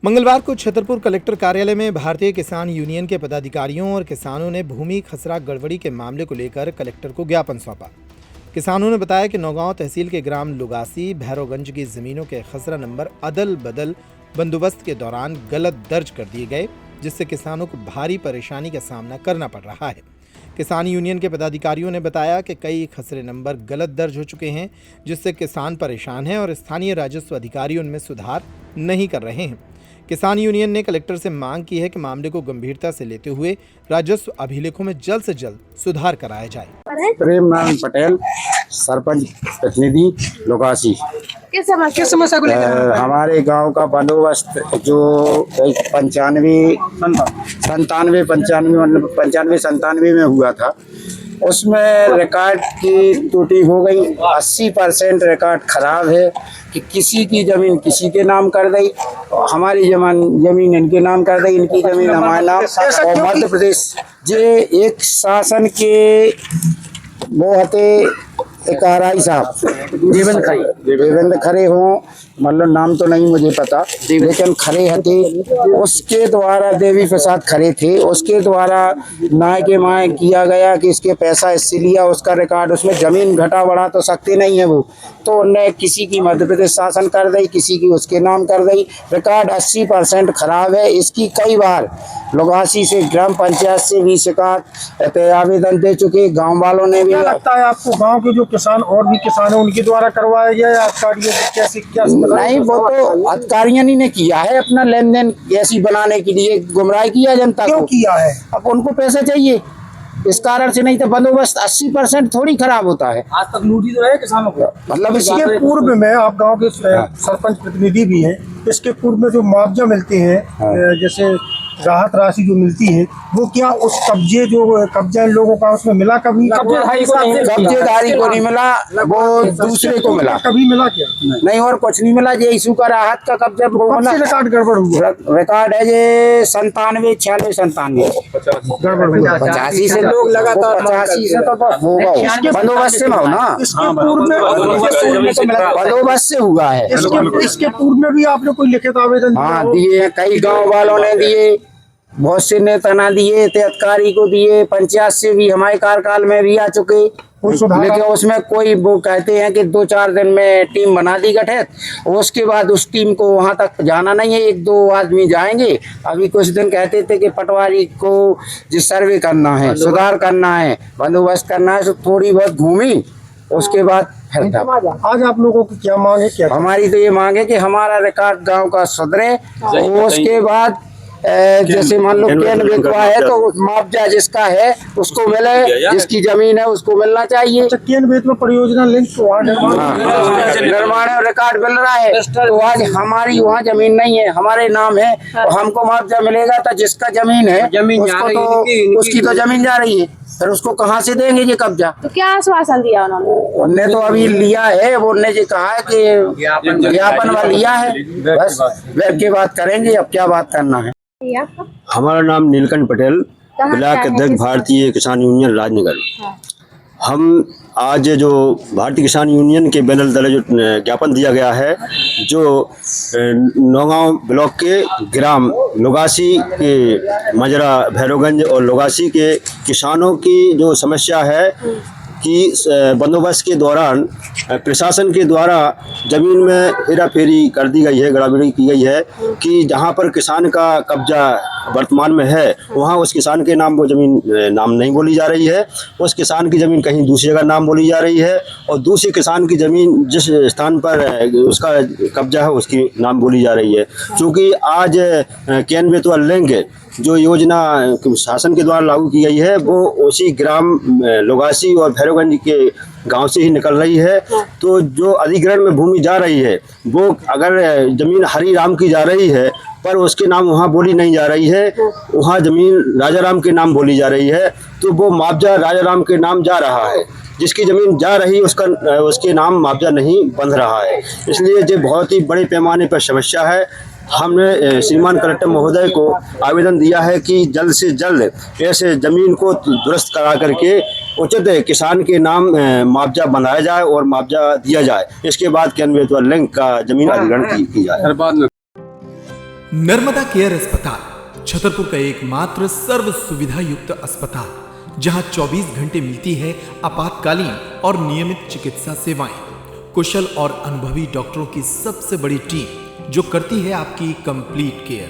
मंगलवार को छतरपुर कलेक्टर कार्यालय में भारतीय किसान यूनियन के पदाधिकारियों और किसानों ने भूमि खसरा गड़बड़ी के मामले को लेकर कलेक्टर को ज्ञापन सौंपा। किसानों ने बताया कि नौगांव तहसील के ग्राम लुगासी भैरवगंज की जमीनों के खसरा नंबर अदल बदल बंदोबस्त के दौरान गलत दर्ज कर दिए गए, जिससे किसानों को भारी परेशानी का सामना करना पड़ रहा है। किसान यूनियन के पदाधिकारियों ने बताया कि कई खसरे नंबर गलत दर्ज हो चुके हैं, जिससे किसान परेशान हैं और स्थानीय राजस्व अधिकारी उनमें सुधार नहीं कर रहे हैं। किसान यूनियन ने कलेक्टर से मांग की है कि मामले को गंभीरता से लेते हुए राजस्व अभिलेखों में जल्द से जल्द सुधार कराया जाए। प्रेमनाथ पटेल, सरपंच प्रतिनिधि लुगासी। किस समस्या को लेकर? हमारे गांव का बंदोबस्त जो 95 में हुआ था, उसमें रिकॉर्ड की त्रुटि हो गई। 80% रिकॉर्ड खराब है कि किसी की जमीन किसी के नाम कर दी, हमारी जमीन इनके नाम कर दी, इनकी जमीन हमारे नाम। और मध्य प्रदेश जे एक शासन के वो हते एक आरआई साहब देवेंद्र खरे हों, मतलब नाम तो नहीं मुझे पता, लेकिन खरे हते। उसके द्वारा देवी प्रसाद खरे थे, उसके द्वारा नाय के माय किया गया कि इसके पैसा इससे लिया, उसका रिकॉर्ड उसमें जमीन घटा बढ़ा तो सकते नहीं है वो, तो उन्हें किसी की मध्य प्रदेश शासन कर दी, किसी की उसके नाम कर दी। रिकॉर्ड 80% खराब है। इसकी कई बार लुगासी से ग्राम पंचायत से भी शिकायत आवेदन दे चुके, गाँव वालों ने भी। क्या लगता है आपको गांव के जो किसान और भी किसान है उनके द्वारा करवाया गया या अधिकारियों को कैसे क्या? नहीं, वो तो अधिकारियों ने किया है अपना लेन देन ऐसी बनाने के लिए, गुमराह किया जनता क्यों को। किया है? अब उनको पैसे चाहिए इस कारण से, नहीं तो बंदोबस्त 80% थोड़ी खराब होता है। आज तक लूटी तो है किसानों को। मतलब इसके पूर्व में आप गांव के सरपंच प्रतिनिधि भी हैं, इसके पूर्व में जो मुआवजा मिलते हैं, जैसे राहत राशि जो मिलती है, वो क्या उस कब्जा इन लोगों का उसमें मिला? कभी कब्जेदारी को नहीं मिला, वो दूसरे को मिला। कभी मिला क्या? नहीं, और कुछ नहीं मिला। ये इशू का राहत का कब्जा रिकॉर्ड गड़बड़ हुआ। रिकॉर्ड है ये 97, 96, 97 गड़बड़ 85 से लोग लगातार 85 से तो होगा बंदोबस्त से ना। इसके पूर्व में बंदोबस्त से हुआ है। इसके पूर्व में भी आपने कोई लिखित आवेदन? हाँ दिए, कई गांव वालों ने दिए, बहुत से नेता ना दिए थे, अधिकारी को दिए, पंचायत से भी हमारे कार्यकाल में भी आ चुके, लेकिन उसमें कोई वो कहते हैं कि 2-4 दिन में टीम बना दी गठित, उसके बाद उस टीम को वहां तक जाना नहीं है, 1-2 आदमी जाएंगे। अभी कुछ दिन कहते थे कि पटवारी को जिस सर्वे करना है, सुधार करना है, बंदोबस्त करना है, तो थोड़ी बहुत घूमी, उसके बाद फिर आज आप लोगों की क्या मांग है? क्या हमारी तो ये मांग है कि हमारा रिकॉर्ड गांव का सुधरे, उसके बाद जैसे मान लो केन बेचवा है तो मुआवजा जिसका है उसको मिले, जिसकी जमीन है उसको मिलना चाहिए। केन बेचवा परियोजना लिंक तो निर्माण और रिकॉर्ड मिल रहा है, तो आज हमारी वहाँ जमीन नहीं है, हमारे नाम है, तो हमको मुआवजा मिलेगा। तो जिसका जमीन है उसको तो उसकी तो जमीन जा रही है, फिर उसको कहाँ से देंगे ये कब्जा? तो क्या आश्वासन दिया उन्होंने तो अभी लिया है, वो उन्होंने जो कहा है कि ज्ञापन लिया है, बस बैठ के बात करेंगे, अब क्या बात करना है। हमारा नाम नीलकंठ पटेल, ब्लॉक अध्यक्ष भारतीय किसान यूनियन राजनगर। हम आज जो भारतीय किसान यूनियन के बैनर तले जो ज्ञापन दिया गया है, जो नौगांव ब्लॉक के ग्राम लुगासी के मजरा भैरवगंज और लुगासी के किसानों की जो समस्या है कि बंदोबस्त के दौरान प्रशासन के द्वारा ज़मीन में हेरा फेरी कर दी गई है, गड़बड़ी की गई है कि जहां पर किसान का कब्जा वर्तमान में है वहां उस किसान के नाम वो ज़मीन नाम नहीं बोली जा रही है, उस किसान की ज़मीन कहीं दूसरी जगह नाम बोली जा रही है, और दूसरे किसान की ज़मीन जिस स्थान पर उसका कब्जा है उसकी नाम बोली जा रही है। क्योंकि आज केन बेतवा लिंक जो योजना शासन के द्वारा लागू की गई है वो उसी ग्राम लुगासी और भैरवगंज के गांव से ही निकल रही है, तो जो अधिग्रहण में भूमि जा रही है वो अगर जमीन हरि राम की जा रही है पर उसके नाम वहाँ बोली नहीं जा रही है, वहाँ जमीन राजा राम के नाम बोली जा रही है, तो वो मुआवजा राजा राम के नाम जा रहा है, जिसकी ज़मीन जा रही उसके नाम मुआवजा नहीं बन रहा है। इसलिए ये बहुत ही बड़े पैमाने पर समस्या है। हमने श्रीमान कलेक्टर महोदय को आवेदन दिया है कि जल्द से जल्द ऐसे ज़मीन को दुरुस्त करा करके उचित किसान के नाम मुआवजा बनाया जाए और मुआवजा दिया जाए। इसके बाद केन बेतवा लिंक का ज़मीन अधिग्रहण की जाए। नर्मदा केयर अस्पताल छतरपुर का एकमात्र सर्व सुविधा युक्त अस्पताल जहां 24 घंटे मिलती है आपातकालीन और नियमित चिकित्सा सेवाएं। कुशल और अनुभवी डॉक्टरों की सबसे बड़ी टीम जो करती है आपकी कंप्लीट केयर।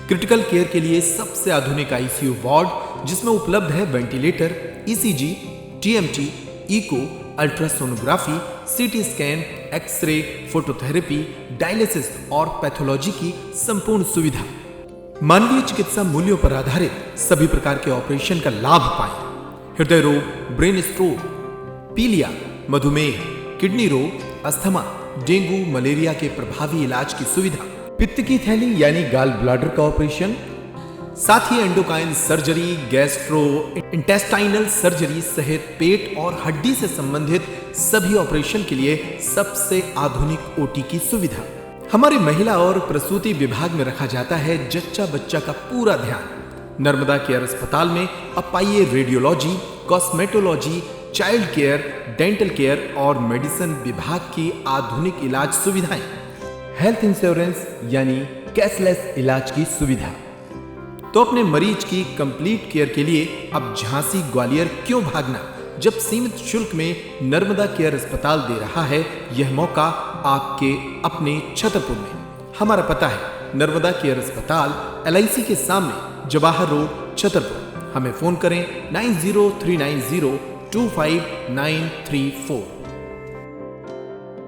क्रिटिकल केयर के लिए सबसे आधुनिक आईसीयू वार्ड जिसमें उपलब्ध है ventilator, ECG, TMT, echo, ultrasonography, CT scan, x ray, phototherapy, dialysis और पैथोलॉजी की संपूर्ण सुविधा। मानवीय चिकित्सा मूल्यों पर आधारित सभी प्रकार के ऑपरेशन का लाभ पाएं। हृदय रोग, ब्रेन स्ट्रोक, पीलिया, मधुमेह, किडनी रोग, अस्थमा, डेंगू, मलेरिया के प्रभावी इलाज की सुविधा, पित्त की थैली यानी गाल ब्लैडर का ऑपरेशन, साथ ही endocrine surgery, gastro intestinal surgery सहित पेट और हड्डी से संबंधित सभी ऑपरेशन के लिए सबसे आधुनिक ओटी की सुविधा। हमारे महिला और प्रसूति विभाग में रखा जाता है जच्चा बच्चा का पूरा ध्यान। नर्मदा केयर अस्पताल में अब पाइए radiology, cosmetology, child care, dental care और मेडिसिन विभाग की आधुनिक इलाज सुविधाएं, हेल्थ इंश्योरेंस यानी कैशलेस इलाज की सुविधा। तो अपने मरीज की कंप्लीट केयर के लिए अब झांसी ग्वालियर क्यों भागना, जब सीमित शुल्क में नर्मदा केयर अस्पताल दे रहा है यह मौका आपके अपने छतरपुर में। हमारा पता है नर्मदा केयर अस्पताल LIC के सामने, जवाहर रोड, छतरपुर। हमें फोन करें 9039025934।